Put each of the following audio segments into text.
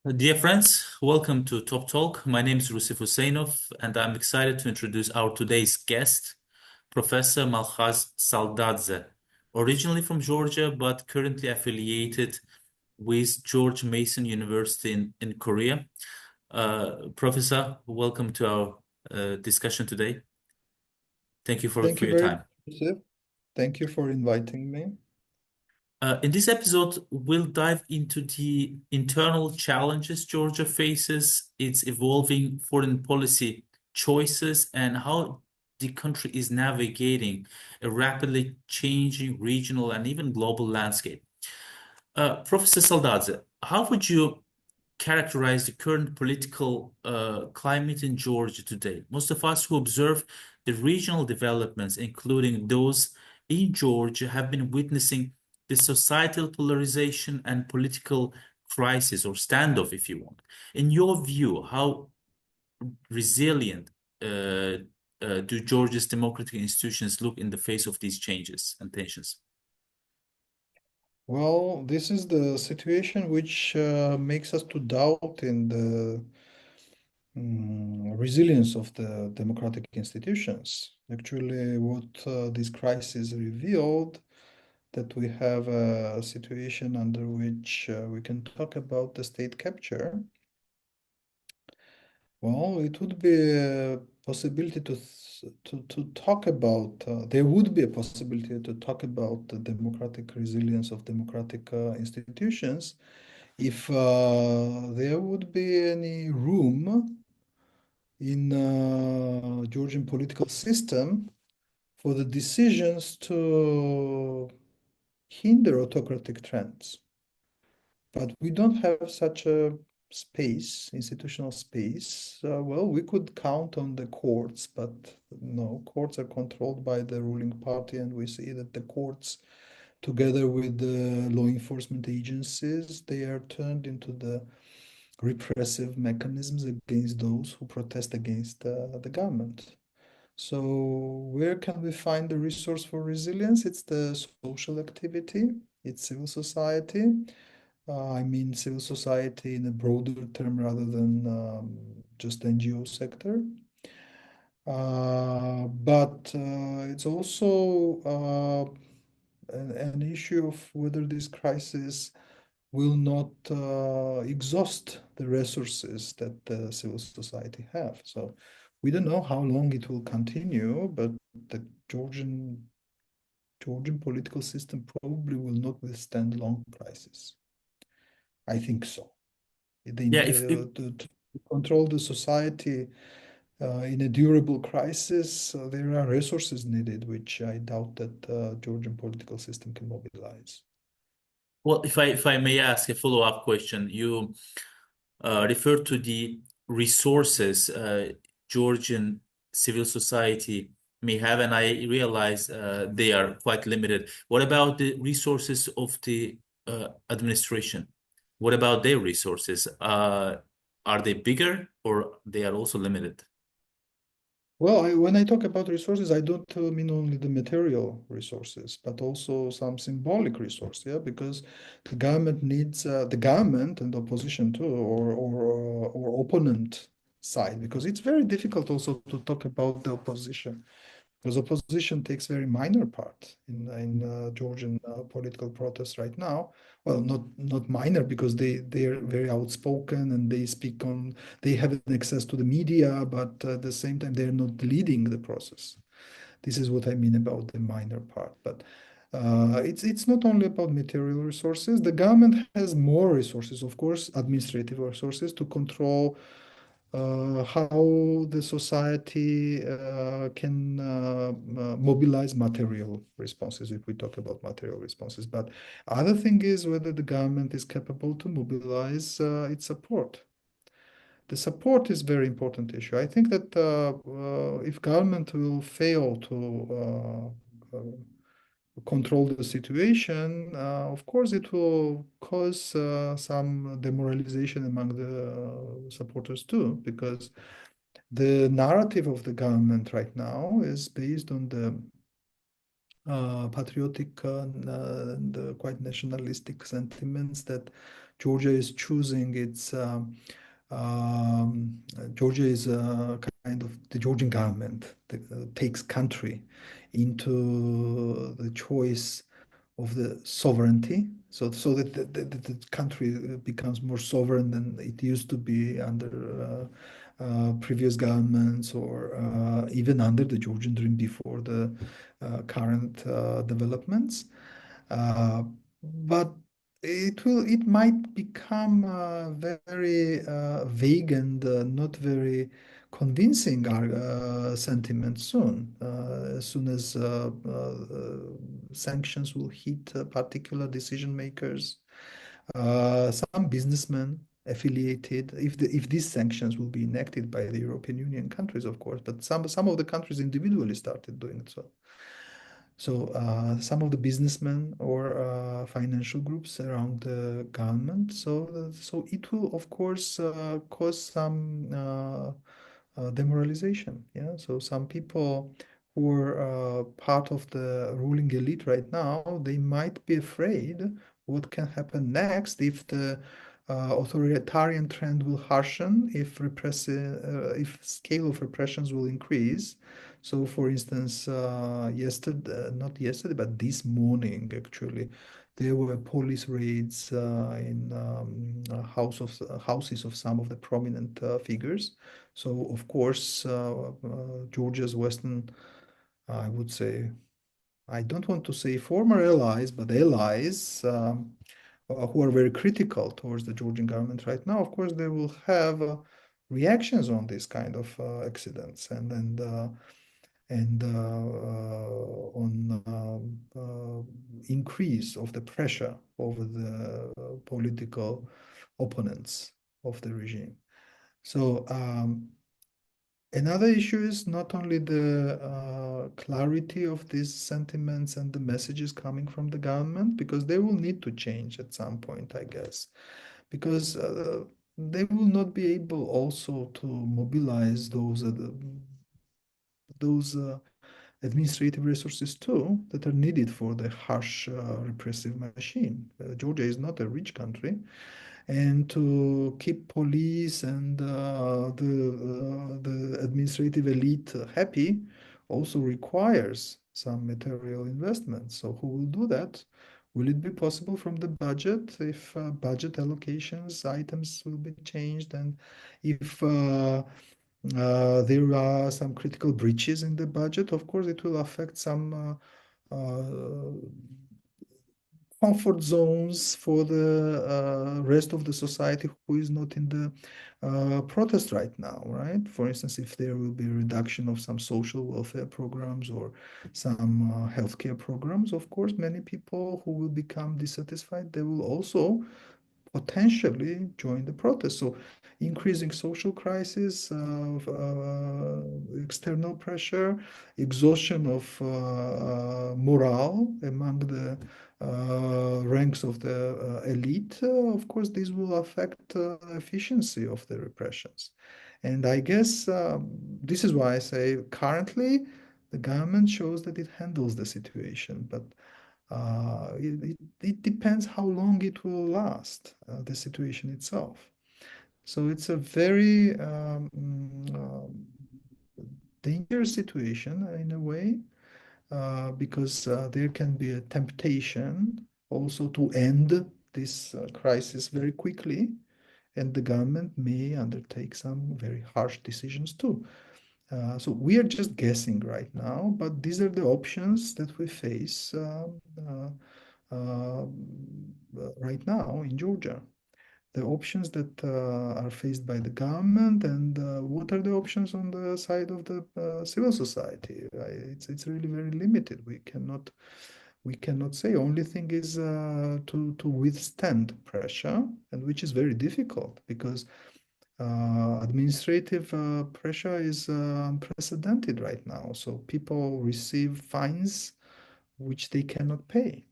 Dear friends, welcome to Toptalk. My name is Rusif Huseynov, and I'm excited to introduce our today's guest, Professor Malkhaz Saldadze, originally from Georgia, but currently affiliated with George Mason University in Korea. Professor, welcome to our discussion today. Thank you Thank for you your very time. much, Rusif. Thank you for inviting me. In this episode, we'll dive into the internal challenges Georgia faces, its evolving foreign policy choices, and how the country is navigating a rapidly changing regional and even global landscape. Professor Saldadze, how would you characterize the current political climate in Georgia today? Most of us who observe the regional developments, including those in Georgia, have been witnessing the societal polarization and political crisis or standoff, if you want. In your view, how resilient uh, do Georgia's democratic institutions look in the face of these changes and tensions? Well, this is the situation which makes us to doubt in the resilience of the democratic institutions. Actually, what this crisis revealed that we have a situation under which we can talk about the state capture. Well, it would be a possibility to talk about, there would be a possibility to talk about the democratic resilience of democratic institutions if there would be any room in Georgian political system for the decisions to hinder autocratic trends. But we don't have such a space, institutional space. Well, we could count on the courts, but no, courts are controlled by the ruling party, and we see that the courts, together with the law enforcement agencies, they are turned into the repressive mechanisms against those who protest against the government. So where can we find the resource for resilience? It's the social activity, it's civil society, I mean civil society in a broader term rather than just NGO sector. But it's also an issue of whether this crisis will not exhaust the resources that the civil society have. So we don't know how long it will continue, but the Georgian political system probably will not withstand long crisis. I think so. Yeah, if To control the society in a durable crisis, there are resources needed, which I doubt that Georgian political system can mobilize. well, if I may ask a follow-up question, you refer to the resources Georgian civil society may have, and I realize they are quite limited. What about the resources of the administration? What about their resources? Are they bigger or they are also limited? Well, when I talk about resources, I don't mean only the material resources, but also some symbolic resource, yeah, because the government needs the government and the opposition too, or opponent side, because it's very difficult also to talk about the opposition because opposition takes very minor part in Georgian political protests right now. Well, not minor because they are very outspoken and they have access to the media, but at the same time they are not leading the process. This is what I mean about the minor part. But it's not only about material resources. The government has more resources, of course, administrative resources to control how the society can mobilize material responses if we talk about material responses. But other thing is whether the government is capable to mobilize its support. The support is very important issue. I think that if government will fail to control the situation, of course, it will cause some demoralization among the supporters too, because the narrative of the government right now is based on the patriotic and quite nationalistic sentiments that Georgia is choosing its Georgia is kind of the Georgian government that, takes country into the choice of the sovereignty, so that the country becomes more sovereign than it used to be under previous governments or even under the Georgian Dream before the current developments. Uh, but it might become very vague and not very convincing sentiment soon, as soon as sanctions will hit particular decision makers, some businessmen affiliated, if these sanctions will be enacted by the European Union countries, of course, but some of the countries individually started doing so. So some of the businessmen or financial groups around the government. So it will, of course, cause some demoralization. Yeah. So some people who are part of the ruling elite right now, they might be afraid what can happen next if the authoritarian trend will harshen, if scale of repressions will increase. So, for instance, yesterday, not yesterday, but this morning, actually, there were police raids in houses of some of the prominent figures. So, of course, Georgia's Western, I would say, I don't want to say former allies, but allies who are very critical towards the Georgian government right now, of course, they will have reactions on these kind of accidents and on increase of the pressure over the political opponents of the regime. So another issue is not only the clarity of these sentiments and the messages coming from the government, because they will need to change at some point, I guess, because they will not be able also to mobilize those administrative resources too that are needed for the harsh repressive machine. Georgia is not a rich country, and to keep police and the administrative elite happy also requires some material investment. So who will do that? Will it be possible from the budget if budget allocations items will be changed, and if there are some critical breaches in the budget? Of course, it will affect some comfort zones for the rest of the society who is not in the protest right now, right? For instance, if there will be a reduction of some social welfare programs or some healthcare programs, of course, many people who will become dissatisfied, they will also potentially join the protest. So increasing social crisis, external pressure, exhaustion of morale among the ranks of the elite, of course, this will affect efficiency of the repressions. And I guess this is why I say currently the government shows that it handles the situation, but it depends how long it will last, the situation itself. So it's a very dangerous situation in a way, because there can be a temptation also to end this crisis very quickly, and the government may undertake some very harsh decisions too. So we are just guessing right now, but these are the options that we face uh, right now in Georgia. The options that are faced by the government, and what are the options on the side of the civil society. It's really very limited. We cannot say. Only thing is to withstand pressure, and which is very difficult because administrative pressure is unprecedented right now. So people receive fines which they cannot pay.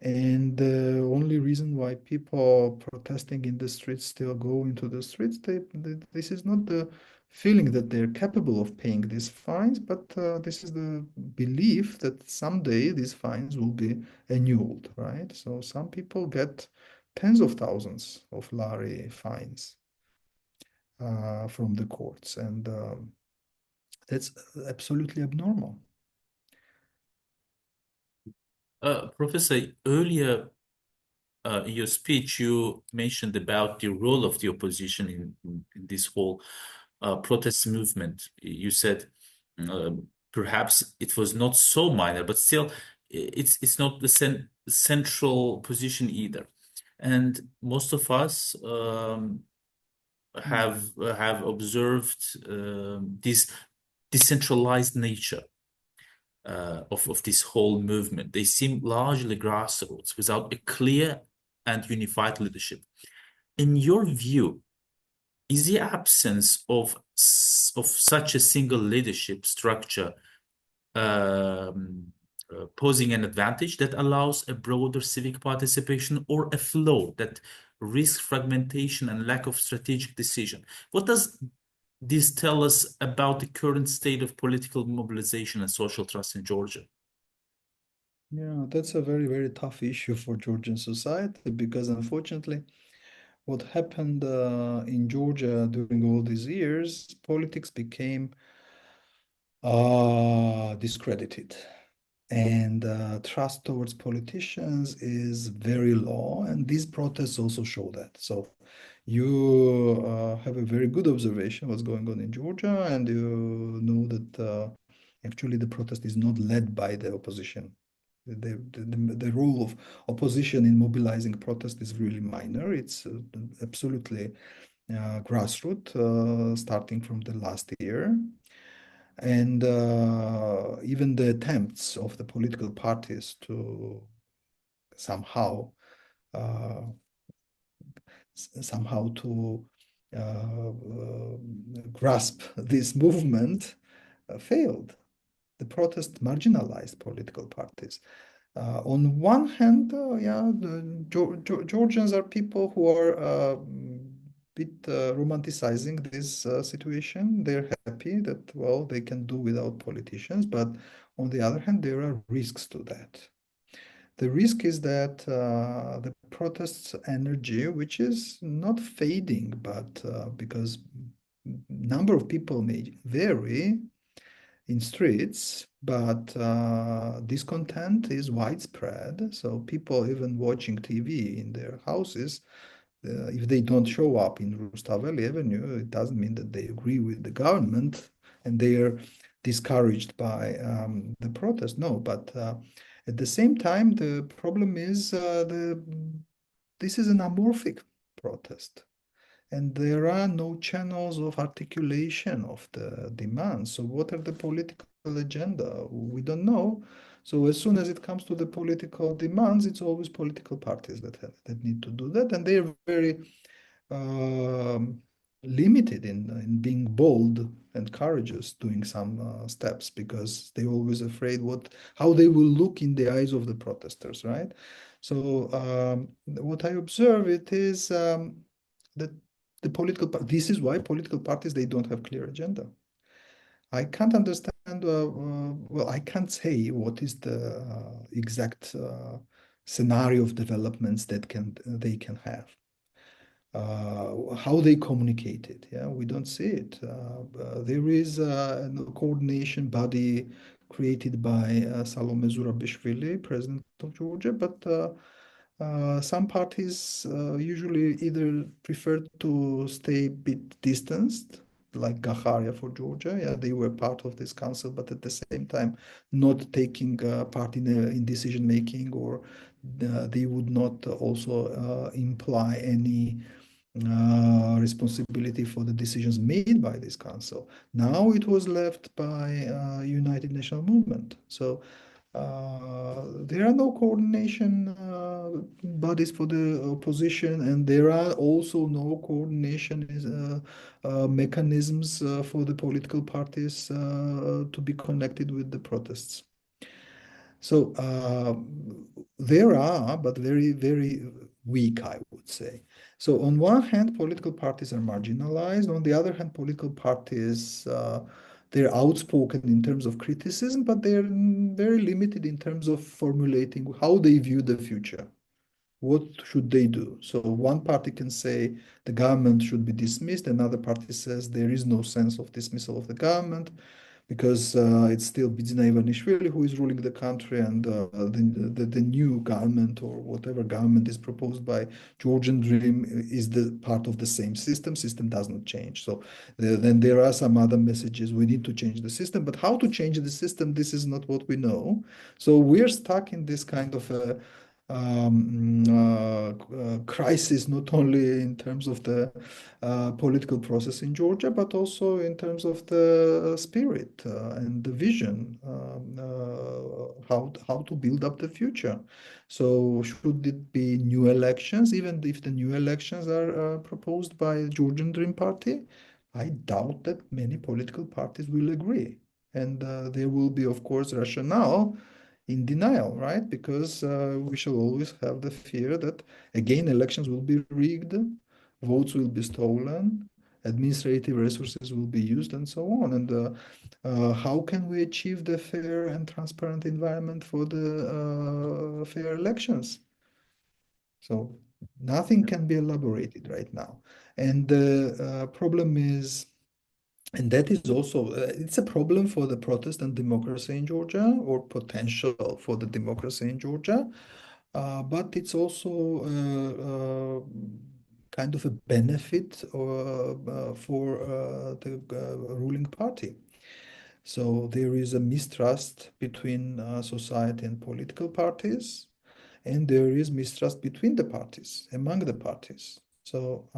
And the only reason why people protesting in the streets still go into the streets, this is not the feeling that they're capable of paying these fines, but this is the belief that someday these fines will be annulled, right? So some people get tens of thousands of lari fines from the courts, and that's absolutely abnormal. Professor, earlier in your speech, you mentioned about the role of the opposition in this whole protest movement. You said perhaps it was not so minor, but still, it's not the central position either. And most of us Mm. have observed this decentralized nature of this whole movement. They seem largely grassroots without a clear and unified leadership. In your view, is the absence of such a single leadership structure posing an advantage that allows a broader civic participation or a flaw that risks fragmentation and lack of strategic decision? What does this tell us about the current state of political mobilization and social trust in Georgia? Yeah, that's a very, very tough issue for Georgian society because unfortunately, what happened in Georgia during all these years, politics became discredited. And trust towards politicians is very low, and these protests also show that. So you have a very good observation what's going on in Georgia, and you know that actually the protest is not led by the opposition. The role of opposition in mobilizing protest is really minor. It's absolutely grassroots, starting from the last year. And even the attempts of the political parties to somehow uh, somehow to grasp this movement failed. The protest marginalized political parties. On one hand, yeah, the Georgians are people who are bit romanticizing this situation. They're happy that, well, they can do without politicians, but on the other hand, there are risks to that. The risk is that the protests energy, which is not fading, but because number of people may vary, in streets, but discontent is widespread. So people even watching TV in their houses, if they don't show up in Rustaveli Avenue, it doesn't mean that they agree with the government and they are discouraged by the protest. No, but at the same time, the problem is this is an amorphic protest. And there are no channels of articulation of the demands. So what are the political agenda? We don't know. So as soon as it comes to the political demands, it's always political parties that need to do that. And they're very um, limited in being bold and courageous doing some steps because they're always afraid how they will look in the eyes of the protesters, right? So what I observe it is that this is why political parties they don't have clear agenda. I can't understand. Well, I can't say what is the exact scenario of developments that they can have. How they communicate it, yeah, we don't see it. There is a coordination body created by Salome Zurabishvili, president of Georgia, but some parties usually either prefer to stay a bit distanced, like Gacharia for Georgia. Yeah, they were part of this council, but at the same time, not taking part in decision making, or they would not also imply any responsibility for the decisions made by this council. Now it was left by United National Movement. So there are no coordination bodies for the opposition, and there are also no coordination mechanisms for the political parties to be connected with the protests. So there are, but very, very weak, I would say. So on one hand, political parties are marginalized. On the other hand, political parties, they're outspoken in terms of criticism, but they're very limited in terms of formulating how they view the future. What should they do? So one party can say the government should be dismissed. Another party says there is no sense of dismissal of the government because it's still Bidzina Ivanishvili who is ruling the country, and the new government or whatever government is proposed by Georgian Dream is the part of the same system. System does not change. So then there are some other messages. We need to change the system, but how to change the system? This is not what we know. So we're stuck in this kind of a crisis, not only in terms of the political process in Georgia, but also in terms of the spirit and the vision, how to build up the future. So should it be new elections, even if the new elections are proposed by Georgian Dream Party? I doubt that many political parties will agree. And there will be, of course, rationale in denial, right? Because we shall always have the fear that, again, elections will be rigged, votes will be stolen, administrative resources will be used, and so on. And how can we achieve the fair and transparent environment for the fair elections? So nothing can be elaborated right now. And the problem is, and that is also, it's a problem for the Protestant democracy in Georgia, or potential for the democracy in Georgia. But it's also kind of a benefit for the ruling party. So there is a mistrust between society and political parties, and there is mistrust between the parties, among the parties. So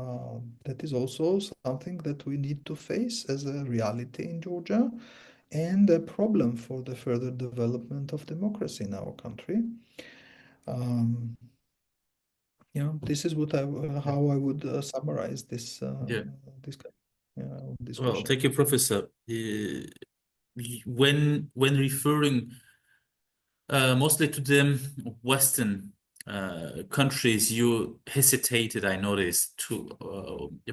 that is also something that we need to face as a reality in Georgia and a problem for the further development of democracy in our country. Um, this is what Yeah. how I would summarize Yeah. this Well, discussion. thank you, Professor. When referring mostly to the Western countries, you hesitated, I noticed, to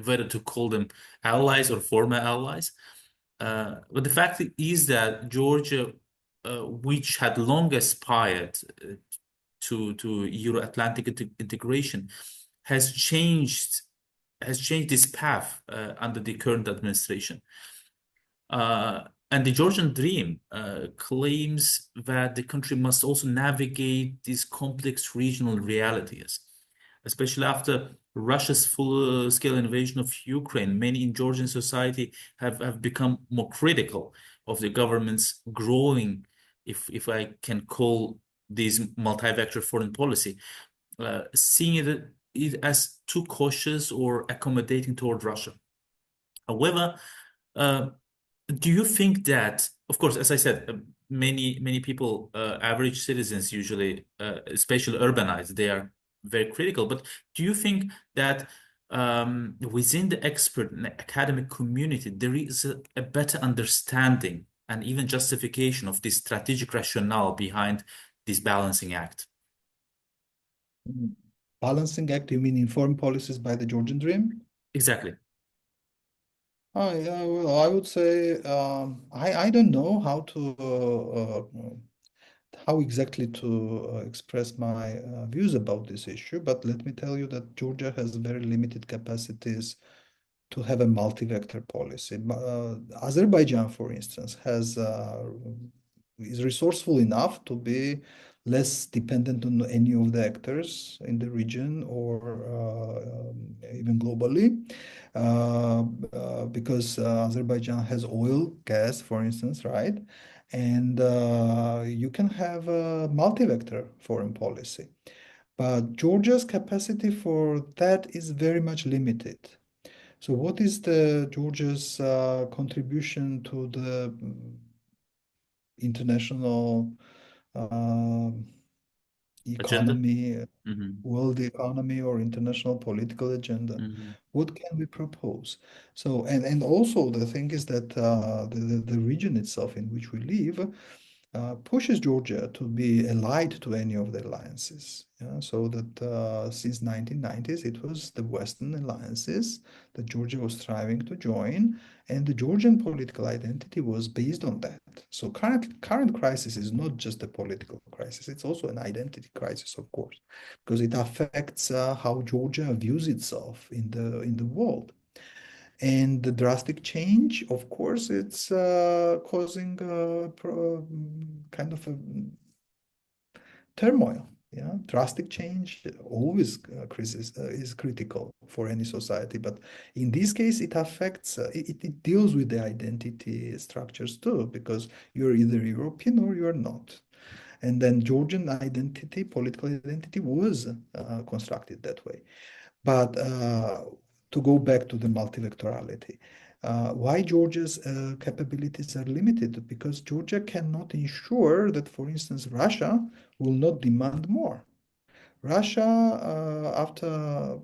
whether to call them allies or former allies. But the fact is that Georgia, which had long aspired to Euro-Atlantic integration, has changed has changed its path under the current administration. And the Georgian Dream claims that the country must also navigate these complex regional realities, especially after Russia's full-scale invasion of Ukraine. Many in Georgian society have become more critical of the government's growing, if I can call this multi-vector foreign policy, seeing it as too cautious or accommodating toward Russia. However, uh, do you think that, of course, as I said, many people, average citizens usually, especially urbanized, they are very critical. But do you think that within the expert and academic community, there is a better understanding and even justification of this strategic rationale behind this balancing act? Mm. Balancing act, you mean informed policies by the Georgian Dream? Exactly. Yeah, well, I would say I don't know how exactly to express my views about this issue, but let me tell you that Georgia has very limited capacities to have a multi-vector policy. Azerbaijan, for instance, is resourceful enough to be less dependent on any of the actors in the region or even globally, because Azerbaijan has oil, gas, for instance, right? And you can have a multi-vector foreign policy. But Georgia's capacity for that is very much limited. So what is the Georgia's contribution to the international um Agenda? economy, Hmm. world economy, or international political agenda? Hmm. What can we propose? So, and also the thing is that the region itself in which we live pushes Georgia to be allied to any of the alliances. Yeah? So that since 1990s, it was the Western alliances that Georgia was striving to join, and the Georgian political identity was based on that. So current crisis is not just a political crisis; it's also an identity crisis, of course, because it affects how Georgia views itself in the world. And the drastic change, of course, it's causing kind of a turmoil. Yeah, drastic change always is critical for any society, but in this case, it affects, it deals with the identity structures too, because you're either European or you're not. And then Georgian identity, political identity, was constructed that way. But to go back to the multi-vectorality, why Georgia's capabilities are limited? Because Georgia cannot ensure that, for instance, Russia will not demand more. Russia, after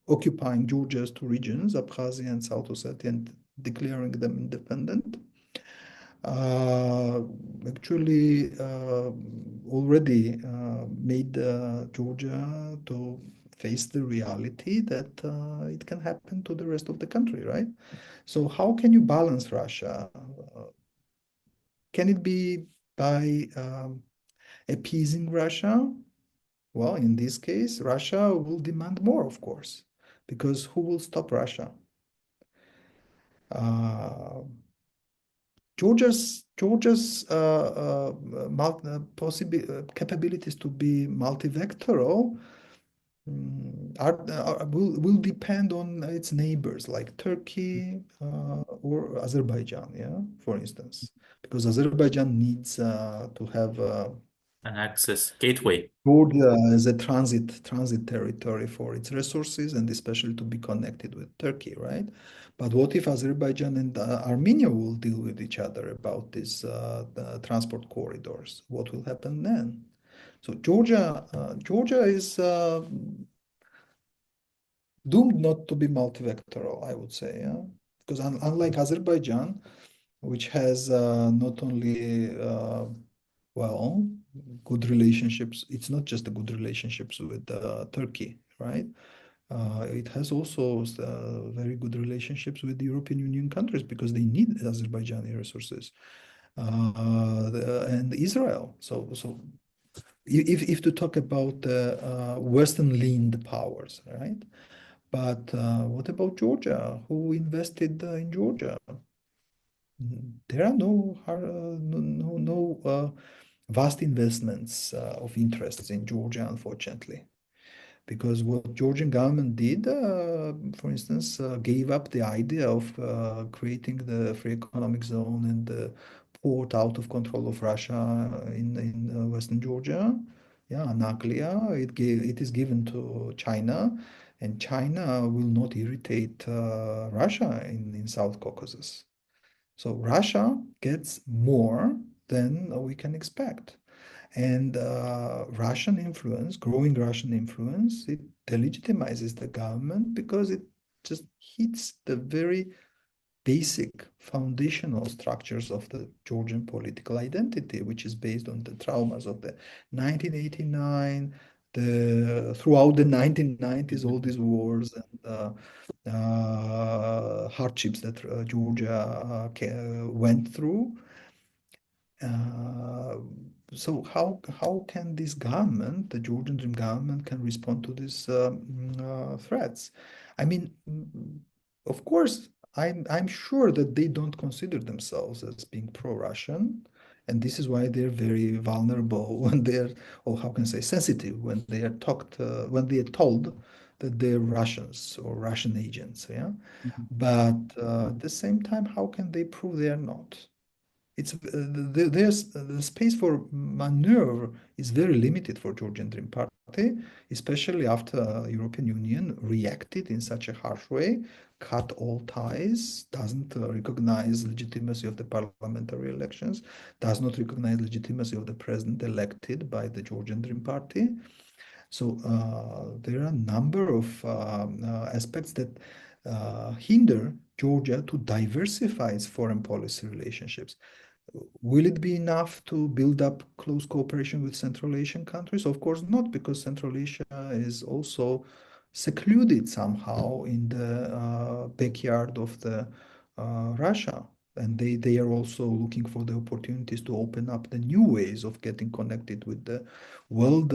occupying Georgia's two regions, Abkhazia and South Ossetia, and declaring them independent, uh, actually already made Georgia to face the reality that it can happen to the rest of the country, right? So how can you balance Russia? Can it be by appeasing Russia? Well, in this case, Russia will demand more, of course, because who will stop Russia? Uh, Georgia's capabilities to be multi-vectoral will depend on its neighbors like Turkey or Azerbaijan, yeah, for instance, because Azerbaijan needs to have An access gateway. Georgia as a transit territory for its resources and especially to be connected with Turkey, right? But what if Azerbaijan and Armenia will deal with each other about these transport corridors? What will happen then? So Georgia is doomed not to be multi-vectoral, I would say, yeah? Because unlike Azerbaijan, which has not only well good relationships. It's not just the good relationships with Turkey, right? It has also very good relationships with the European Union countries because they need Azerbaijani resources and Israel. So if to talk about Western leaned powers, right? But what about Georgia? Who invested in Georgia? There are no vast investments of interests in Georgia, unfortunately, because what Georgian government did, for instance, gave up the idea of creating the free economic zone and the port out of control of Russia in Western Georgia. Yeah, Anaklia, it is given to China, and China will not irritate Russia in South Caucasus. So Russia gets more than we can expect. And Russian influence, growing Russian influence, it delegitimizes the government because it just hits the very basic foundational structures of the Georgian political identity, which is based on the traumas of the 1989, throughout the 1990s, all these wars and hardships that Georgia went through. Uh, so how can this government, the Georgian Dream government, can respond to these threats? I mean, of course, I'm sure that they don't consider themselves as being pro-Russian, and this is why they're very vulnerable when they're, or how can I say, sensitive when they are when they are told that they're Russians or Russian agents. Yeah, Mhm. but at the same time, how can they prove they are not? There's the space for maneuver is very limited for Georgian Dream Party, especially after European Union reacted in such a harsh way, cut all ties, doesn't recognize legitimacy of the parliamentary elections, does not recognize legitimacy of the president elected by the Georgian Dream Party. So there are a number of aspects that hinder Georgia to diversify its foreign policy relationships. Will it be enough to build up close cooperation with Central Asian countries? Of course not, because Central Asia is also secluded somehow in the backyard of the Russia. And they are also looking for the opportunities to open up the new ways of getting connected with the world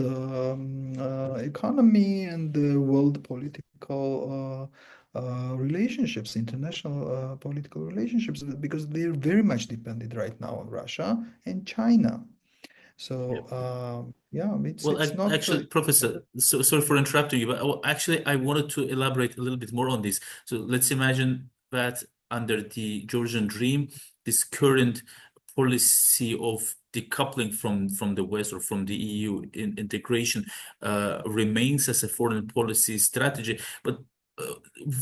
economy and the world political relationships, international political relationships, because they're very much dependent right now on Russia and China. So yeah, Well, it's not. actually, Professor, so sorry for interrupting you, but actually, I wanted to elaborate a little bit more on this. So let's imagine that under the Georgian Dream, this current policy of decoupling from the West or from the EU in integration remains as a foreign policy strategy. But uh,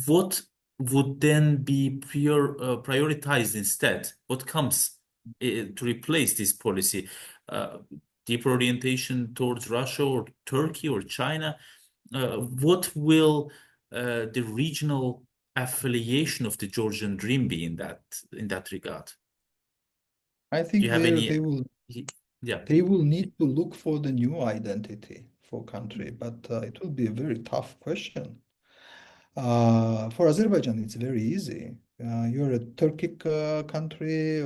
what would then be prioritized instead? What comes to replace this policy? Uh, Deeper orientation towards Russia or Turkey or China? What will the regional affiliation of the Georgian Dream be in that regard? I Do you think have any? Yeah. they will need to look for the new identity for country, but it will be a very tough question. For Azerbaijan, it's very easy. You're a Turkic country,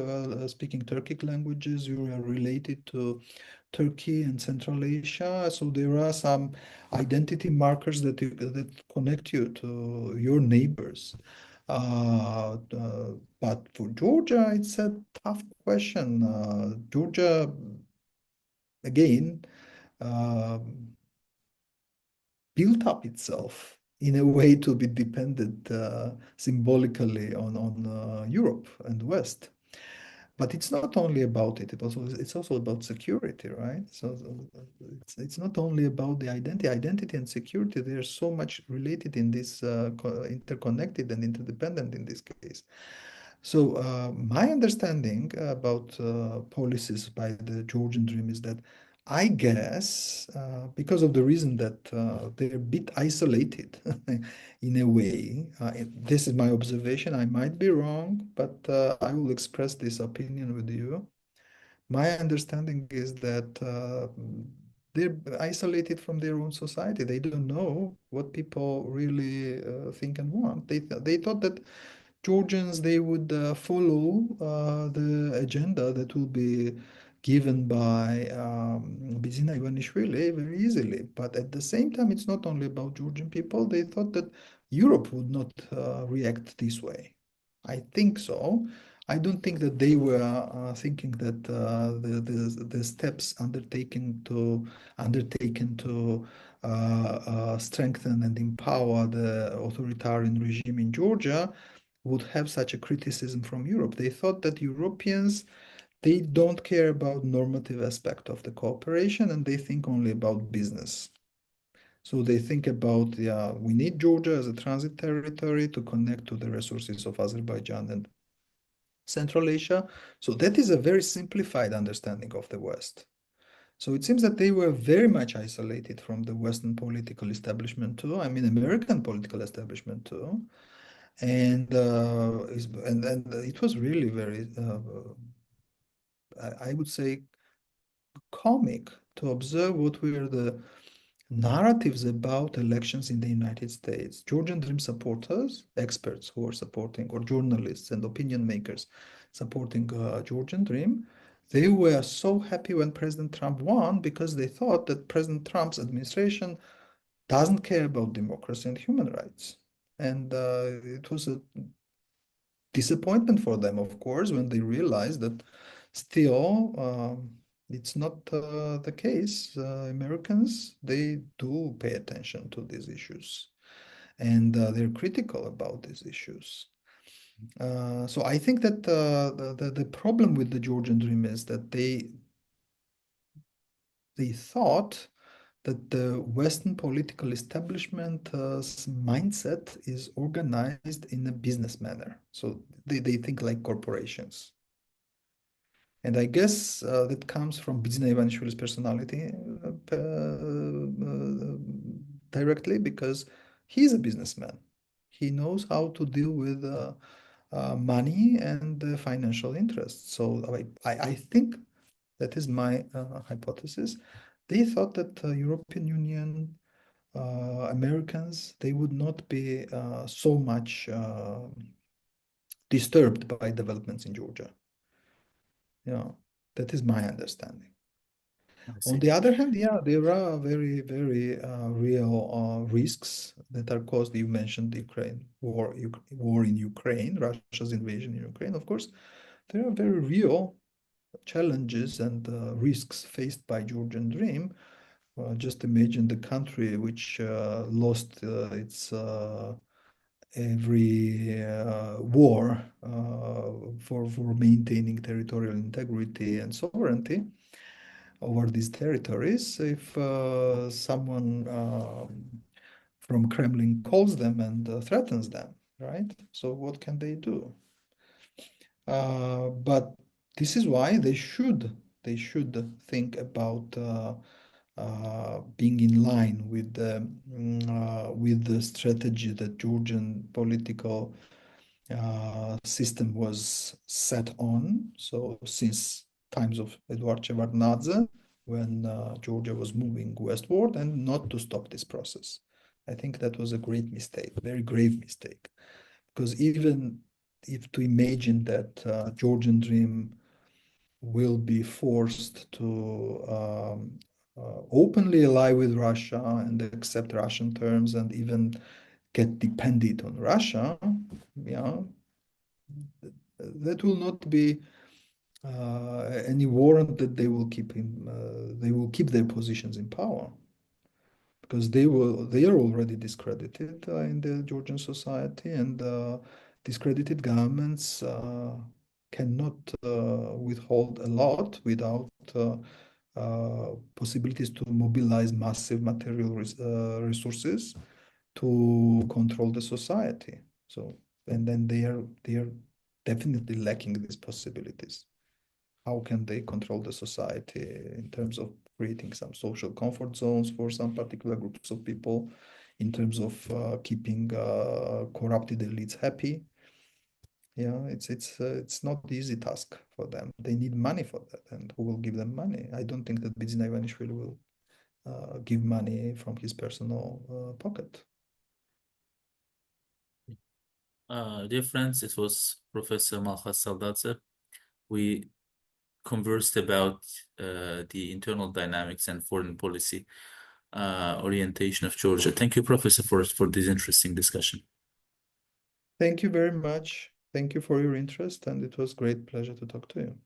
speaking Turkic languages. You are related to Turkey and Central Asia, so there are some identity markers that connect you to your neighbors. But for Georgia, it's a tough question. Georgia, again, um, built up itself in a way to be dependent symbolically on Europe and West. But it's not only about it. It's also about security, right? So it's not only about the identity. Identity and security, they are so much related in this, interconnected and interdependent in this case. So my understanding about policies by the Georgian Dream is that I guess because of the reason that they're a bit isolated in a way. This is my observation. I might be wrong, but I will express this opinion with you. My understanding is that they're isolated from their own society. They don't know what people really think and want. They thought that Georgians, they would follow the agenda that will be given by Bizina Ivanishvili very easily. But at the same time, it's not only about Georgian people. They thought that Europe would not react this way. I think so. I don't think that they were thinking that the steps undertaken to strengthen and empower the authoritarian regime in Georgia would have such a criticism from Europe. They thought that Europeans, they don't care about normative aspect of the cooperation and they think only about business. So they think about, yeah, we need Georgia as a transit territory to connect to the resources of Azerbaijan and Central Asia. So that is a very simplified understanding of the West. So it seems that they were very much isolated from the Western political establishment too. I mean, American political establishment too. And it was really very, I would say, comic to observe what were the narratives about elections in the United States. Georgian Dream supporters, experts who are supporting, or journalists and opinion makers supporting Georgian Dream, they were so happy when President Trump won because they thought that President Trump's administration doesn't care about democracy and human rights. And it was a disappointment for them, of course, when they realized that still it's not the case. Americans, they do pay attention to these issues and they're critical about these issues. So I think that the problem with the Georgian Dream is that they thought that the Western political establishment's mindset is organized in a business manner. So they think like corporations. And I guess that comes from Bizina Ivanishvili's personality directly because he's a businessman. He knows how to deal with money and financial interests. So I think that is my hypothesis. They thought that European Union, Americans, they would not be so much disturbed by developments in Georgia. That is my understanding. I On see. the other hand, yeah, there are very, very real risks that are caused. You mentioned the Ukraine war in Ukraine, Russia's invasion in Ukraine. Of course, there are very real challenges and risks faced by Georgian Dream. Just imagine the country which lost its every war for maintaining territorial integrity and sovereignty over these territories. If someone from Kremlin calls them and threatens them, right? So what can they do? But this is why they should think about being in line with the strategy that Georgian political system was set on. So since times of Eduard Shevardnadze, when Georgia was moving westward, and not to stop this process. I think that was a great mistake, very grave mistake, because even if to imagine that Georgian Dream will be forced to openly ally with Russia and accept Russian terms and even get dependent on Russia, yeah, that will not be any warrant that they will keep their positions in power, because they are already discredited in the Georgian society, and discredited governments cannot withhold a lot without possibilities to mobilize massive material resources to control the society. So, and then they are definitely lacking these possibilities. How can they control the society in terms of creating some social comfort zones for some particular groups of people, in terms of keeping corrupted elites happy? Yeah, it's not the easy task for them. They need money for that, and who will give them money? I don't think that Bidzina Ivanishvili will give money from his personal pocket. Dear friends, it was Professor Malkhaz Saldadze. We conversed about the internal dynamics and foreign policy orientation of Georgia. Thank you, Professor, for this interesting discussion. Thank you very much. Thank you for your interest, and it was great pleasure to talk to you.